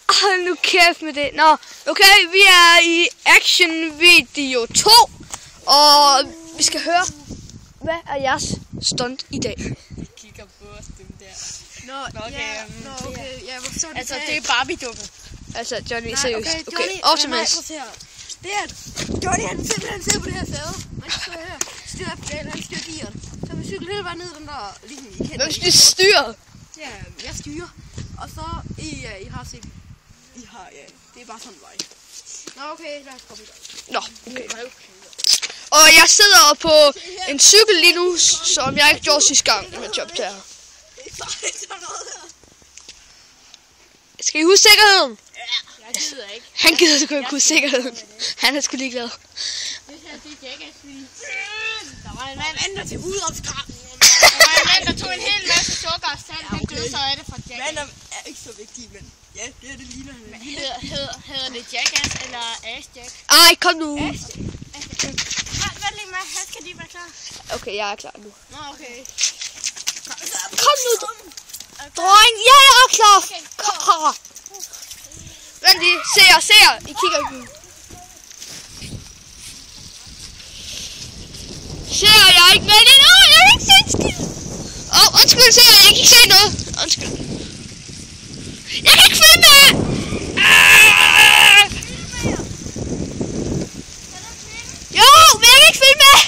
Hold nu kæft med det. Nå, okay, vi er i action video 2. Og vi skal høre, hvad er jeres stunt i dag? Jeg kigger på os, dem der. Okay, ja, hvorfor så altså, det er Barbie-dukken. Altså, Johnny, seriøst. Okay, Optimus. Det er, Johnny, han simpelthen sidder på det her sæde. Man skal her. Styrer pedalen, han styrer gearen. Så vi cykler hele vejen ned den der linje. Hvem skal styre? Ja, jeg styrer. Og så, I har set. I har, ja, det er bare sådan en vej. Nå, okay, lad os komme i gang. Nå, okay. Og jeg sidder på en cykel lige nu, som jeg ikke gjorde sidste gang med jobtager. Det er bare ikke sådan noget her. Skal I huske sikkerheden? Jeg gider ikke. Han gider sgu ikke huske sikkerheden. Han er sgu ligeglad. Det her, det er Jackass-film. Der var en mand, der til udopskrabben. Der var en mand, der tog en hel masse sukker og salt. Det blev så af det fra Jackass. Mand er ikke så vigtig, men ja, det ligner han. Hedder det Jackass eller Ass-Jack? Ej, kom nu. Vent lige med, han skal lige være klar. Okay, jeg er klar nu. Nå, okay. Kom nu. Dreng, ja, jeg er klar. Kom. Vent lige, se jer. I kigger ikke nu. Ser jeg ikke med det? Jeg kan ikke se en skid. Undskyld, ser jeg kan ikke se noget. Undskyld. Jeg kan ikke filme det. Jo, men jeg kan ikke filme det.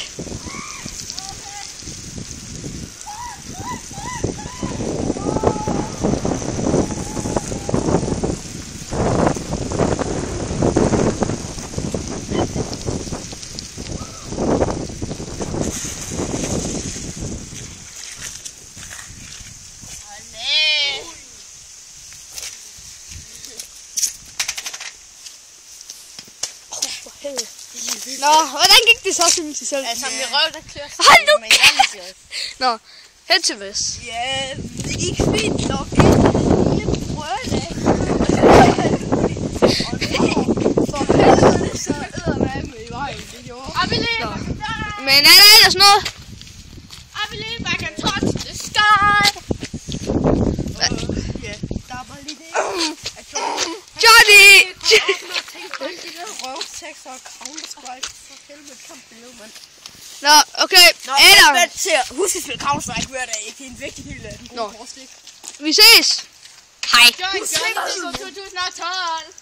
Nå, hvordan gik det så, synes I selv? Altså, min røv, der klør sig. Hold nu kæft! Nå, hen til Vest. Ja, det gik fint nok. Lille brøle. Og for helvede, så eddermame i vejen. Det gjorde. Men er der ellers noget? I believe I can touch the sky. Ja, der er bare lige det. Johnny! Røvtekster og Counter-Strike. For helvede, kampbillede, mand. Nå, okay. Adam. Husk at spille Counter-Strike hver dag. Det er en vigtig del af den gode korstik. Vi ses. Hej. Join 2012.